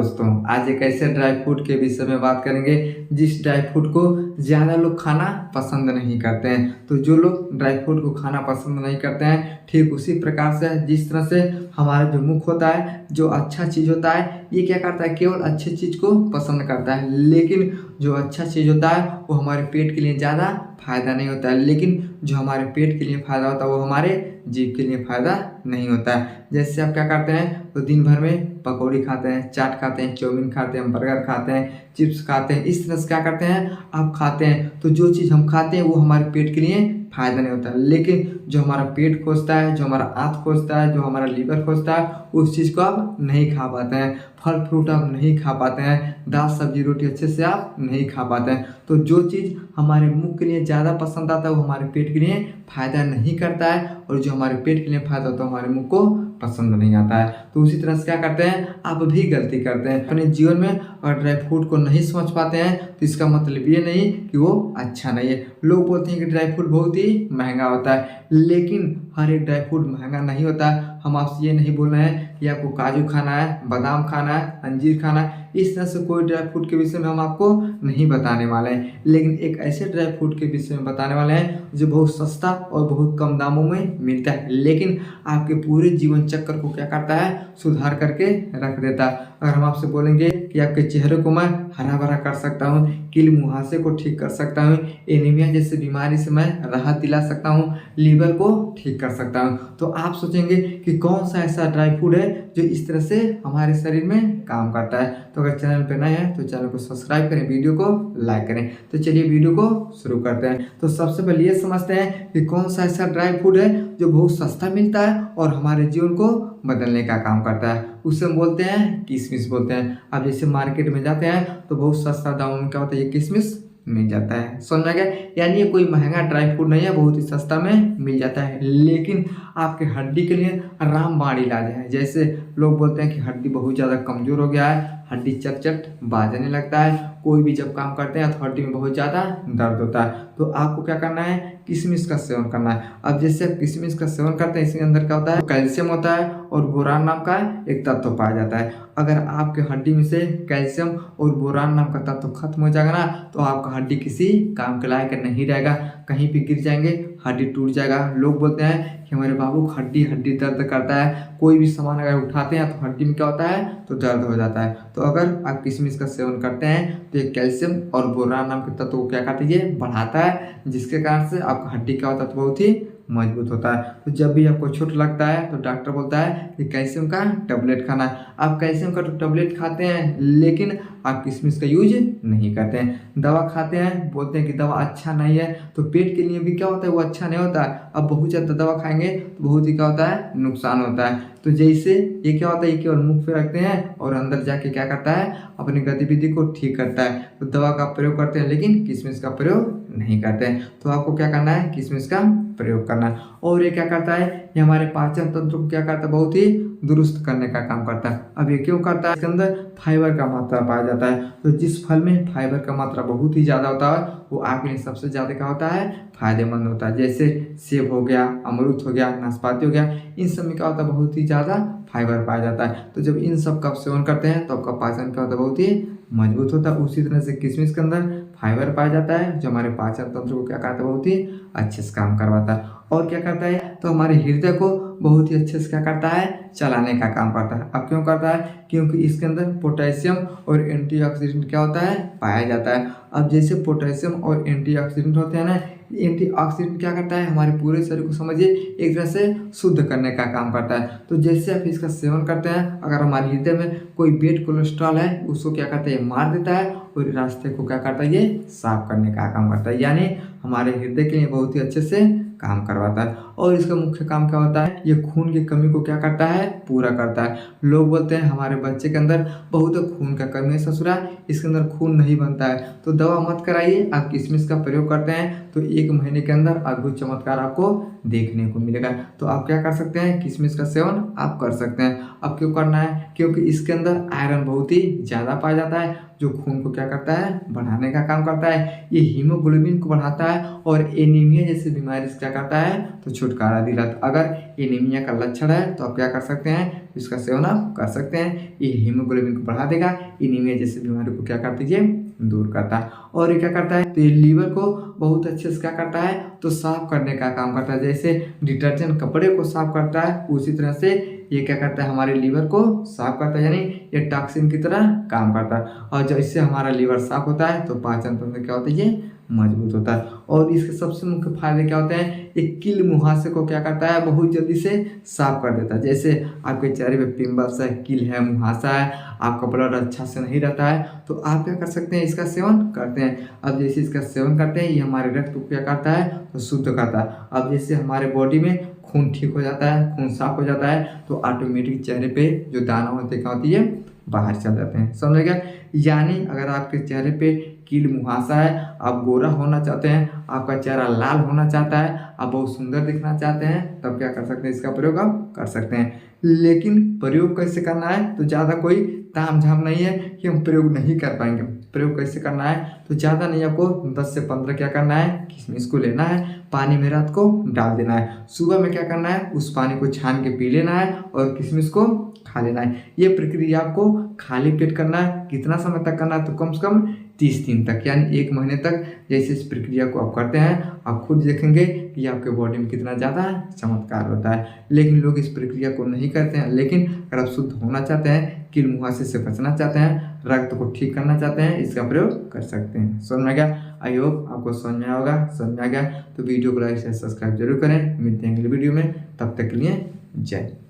दोस्तों, आज एक ऐसे ड्राई फ्रूट के विषय में बात करेंगे जिस ड्राई फ्रूट को ज़्यादा लोग खाना पसंद नहीं करते हैं। तो जो लोग ड्राई फ्रूट को खाना पसंद नहीं करते हैं, ठीक उसी प्रकार से जिस तरह से हमारा जो मुख होता है, जो अच्छा चीज़ होता है, ये क्या करता है, केवल अच्छी चीज़ को पसंद करता है। लेकिन जो अच्छा चीज़ होता है वो हमारे पेट के लिए ज़्यादा फायदा नहीं होता है। लेकिन जो हमारे पेट के लिए फ़ायदा होता है वो हमारे जीभ के लिए फ़ायदा नहीं होता है। जैसे आप क्या करते हैं, तो दिन भर में पकौड़ी खाते हैं, चाट खाते हैं, चाउमीन खाते हैं, बर्गर खाते हैं, चिप्स खाते हैं, इस तरह से क्या करते हैं आप खाते हैं। तो जो चीज़ हम खाते हैं वो हमारे पेट के लिए फ़ायदा नहीं होता है। लेकिन जो हमारा पेट खोजता है, जो हमारा आँत खोजता है, जो हमारा लीवर खोजता है, उस चीज़ को आप नहीं खा पाते हैं। फल फ्रूट आप नहीं खा पाते हैं, दाल सब्जी रोटी अच्छे से आप नहीं खा पाते हैं। तो जो चीज़ हमारे मुंह के लिए ज़्यादा पसंद आता है वो हमारे पेट के लिए फ़ायदा नहीं करता है, और जो हमारे पेट के लिए फ़ायदा होता है हमारे मुंह को पसंद नहीं आता है। तो उसी तरह से क्या करते हैं, आप भी गलती करते हैं अपने जीवन में। और ड्राई फ्रूट को नहीं समझ पाते हैं तो इसका मतलब ये नहीं कि वो अच्छा नहीं है। लोग बोलते हैं कि ड्राई फ्रूट बहुत ही महंगा होता है, लेकिन हर एक ड्राई फ्रूट महंगा नहीं होता है। हम आपसे ये नहीं बोल रहे हैं कि आपको काजू खाना है, बादाम खाना है, अंजीर खाना है, इस तरह से कोई ड्राई फ्रूट के विषय में हम आपको नहीं बताने वाले हैं। लेकिन एक ऐसे ड्राई फ्रूट के विषय में बताने वाले हैं जो बहुत सस्ता और बहुत कम दामों में मिलता है, लेकिन आपके पूरे जीवन चक्र को क्या करता है, सुधार करके रख देता है। अगर हम आपसे बोलेंगे कि आपके चेहरे को मैं हरा भरा कर सकता हूँ, कील मुहासे को ठीक कर सकता हूँ, एनीमिया जैसे बीमारी से मैं राहत दिला सकता हूँ, लीवर को ठीक कर सकता हूँ, तो आप सोचेंगे कि कौन सा ऐसा ड्राई फ्रूट है जो इस तरह से हमारे शरीर में काम करता है। तो अगर चैनल पे नए हैं तो चैनल को सब्सक्राइब करें, वीडियो को लाइक करें। तो चलिए वीडियो को शुरू करते हैं। तो सबसे पहले ये समझते हैं कि कौन सा ऐसा ड्राई फ्रूट है जो बहुत सस्ता मिलता है और हमारे जीवन को बदलने का काम करता है। उसे हम बोलते हैं किशमिश बोलते हैं। अब जैसे मार्केट में जाते हैं तो बहुत सस्ता दाम में क्या होता है, ये किशमिश मिल जाता है। समझ में गया? यानी ये कोई महंगा ड्राई फ्रूट नहीं है, बहुत ही सस्ता में मिल जाता है, लेकिन आपके हड्डी के लिए रामबाण इलाज है। जैसे लोग बोलते हैं कि हड्डी बहुत ज़्यादा कमज़ोर हो गया है, हड्डी चट चट बाजने लगता है, कोई भी जब काम करते हैं तो हड्डी में बहुत ज़्यादा दर्द होता है, तो आपको क्या करना है, किशमिश का सेवन करना है। अब जैसे आप किशमिश का सेवन करते हैं, इसके अंदर क्या होता है, कैल्शियम होता है और बोरान नाम का एक तत्व पाया जाता है। अगर आपके हड्डी में से कैल्शियम और बोरान नाम का तत्व खत्म हो जाएगा ना, तो आपका हड्डी किसी काम के लायक नहीं रहेगा, कहीं भी गिर जाएंगे हड्डी टूट जाएगा। लोग बोलते हैं कि हमारे बाबू हड्डी दर्द करता है, कोई भी सामान अगर उठाते हैं तो हड्डी में क्या होता है, तो दर्द हो जाता है। तो अगर आप किशमिश का सेवन करते हैं तो ये कैल्शियम और बोरान नाम के तत्व को क्या करता है, ये बढ़ाता है, जिसके कारण से आपका हड्डी क्या होता है, तो बहुत ही मजबूत होता है। तो जब भी आपको चोट लगता है तो डॉक्टर बोलता है कि कैल्शियम का टैबलेट खाना है। आप कैल्शियम का तो टैबलेट खाते हैं, लेकिन आप किशमिश का यूज नहीं करते हैं। दवा खाते हैं, बोलते हैं कि दवा अच्छा नहीं है, तो पेट के लिए भी क्या होता है, वो अच्छा नहीं होता है। अब बहुत ज़्यादा दवा खाएंगे तो बहुत ही क्या होता है, नुकसान होता है। तो जैसे ये क्या होता है, ये केवल मुख पे रखते हैं और अंदर जाके क्या करता है, अपनी गतिविधि को ठीक करता है। तो दवा का प्रयोग करते हैं लेकिन किशमिश का प्रयोग नहीं करते हैं। तो आपको क्या करना है, किशमिश का प्रयोग करना है। और ये क्या करता है, ये हमारे पाचन तंत्र को क्या करता है, बहुत ही दुरुस्त करने का काम करता है। अब ये क्यों करता है, इसके अंदर फाइबर का मात्रा पाया जाता है। तो जिस फल में फाइबर का मात्रा बहुत ही ज़्यादा होता है वो आपके लिए सबसे ज़्यादा क्या होता है, फायदेमंद होता है। जैसे सेब हो गया, अमरूद हो गया, नाशपाती हो गया, इन सब में क्या होता है, बहुत ही ज़्यादा फाइबर पाया जाता है। तो जब इन सब का सेवन करते हैं तो आपका पाचन क्या होता है, बहुत ही मजबूत होता है। उसी तरह से किशमिश के अंदर फाइबर पाया जाता है जो हमारे पाचन तंत्र को क्या करता है, बहुत ही अच्छे से काम करवाता है। और क्या करता है, तो हमारे हृदय को बहुत ही अच्छे से क्या करता है, चलाने का काम करता है। अब क्यों करता है, क्योंकि इसके अंदर पोटेशियम और एंटीऑक्सीडेंट क्या होता है, पाया जाता है। अब जैसे पोटेशियम और एंटीऑक्सीडेंट होते हैं ना, एंटीऑक्सीडेंट क्या करता है, हमारे पूरे शरीर को समझिए एक तरह से शुद्ध करने का काम करता है। तो जैसे आप इसका सेवन करते हैं, अगर हमारे हृदय में कोई बेड कोलेस्ट्रॉल है उसको क्या करता है, ये मार देता है, और रास्ते को क्या करता है, ये साफ करने का काम करता है। यानी हमारे हृदय के लिए बहुत ही अच्छे से काम करवाता है। और इसका मुख्य काम क्या होता है, ये खून की कमी को क्या करता है, पूरा करता है। लोग बोलते हैं हमारे बच्चे के अंदर बहुत खून का कमी है, ससुरा इसके अंदर खून नहीं बनता है, तो दवा मत कराइए, आप किशमिश का प्रयोग करते हैं तो 1 महीने के अंदर अद्भुत चमत्कार आपको देखने को मिलेगा। तो आप क्या कर सकते हैं, किशमिश का सेवन आप कर सकते हैं। अब क्यों करना है, क्योंकि इसके अंदर आयरन बहुत ही ज़्यादा पाया जाता है जो खून को क्या करता है, बढ़ाने का काम करता है। ये हीमोग्लोबिन को बढ़ाता है और एनीमिया जैसी बीमारी से क्या करता है, तो छुटकारा दिलाता। अगर एनीमिया का लक्षण है तो आप क्या कर सकते हैं, इसका सेवन आप कर सकते हैं। ये हीमोग्लोबिन को बढ़ा देगा, एनीमिया जैसी बीमारी को क्या कर दीजिए, दूर करता है। और ये क्या करता है, तो ये लीवर को बहुत अच्छे से क्या करता है, तो साफ करने का काम करता है। जैसे डिटर्जेंट कपड़े को साफ करता है, उसी तरह से ये क्या करता है, हमारे लीवर को साफ करता है, यानी ये टॉक्सिन की तरह काम करता है। और जब इससे हमारा लीवर साफ होता है तो पाचन तंत्र क्या होता है, ये मजबूत होता है। और इसके सबसे मुख्य फायदे क्या होते हैं, ये कील मुहासे को क्या करता है, बहुत जल्दी से साफ कर देता है। जैसे आपके चेहरे पे पिंपल्स है, कील है, मुहासा है, आपका ब्लड अच्छा से नहीं रहता है, तो आप क्या कर सकते हैं, इसका सेवन करते हैं। अब जैसे इसका सेवन करते हैं, ये हमारे रक्त को क्या करता है, तो शुद्ध करता है। अब जैसे हमारे बॉडी में खून ठीक हो जाता है, खून साफ हो जाता है, तो ऑटोमेटिक चेहरे पे जो दाना होते हैं क्या होती है, बाहर चल जाते हैं। समझ गया। यानी अगर आपके चेहरे पे कील मुहासा है, आप गोरा होना चाहते हैं, आपका चेहरा लाल होना चाहता है, आप बहुत सुंदर दिखना चाहते हैं, तब क्या कर सकते हैं, इसका प्रयोग आप कर सकते हैं। लेकिन प्रयोग कैसे करना है, तो ज़्यादा कोई ताम झाम नहीं है कि हम प्रयोग नहीं कर पाएंगे। प्रयोग कैसे करना है, तो ज़्यादा नहीं, आपको 10 से 15 क्या करना है, किशमिश को लेना है, पानी में रात को डाल देना है, सुबह में क्या करना है, उस पानी को छान के पी लेना है और किशमिश को खा लेना है। ये प्रक्रिया आपको खाली पेट करना है। कितना समय तक करना है, तो कम से कम 30 दिन तक, यानी 1 महीने तक। जैसे इस प्रक्रिया को आप करते हैं, आप खुद देखेंगे कि आपके बॉडी में कितना ज़्यादा चमत्कार होता है। लेकिन लोग इस प्रक्रिया को नहीं करते हैं। लेकिन अगर आप शुद्ध होना चाहते हैं, कील मुहासे से बचना चाहते हैं, रक्त को ठीक करना चाहते हैं, इसका प्रयोग कर सकते हैं। समझ में आ गया। आई होप आपको समझ में आया होगा। समझ में आ गया तो वीडियो को लाइक शेयर सब्सक्राइब जरूर करें। मिलते हैं अगले वीडियो में, तब तक के लिए जय।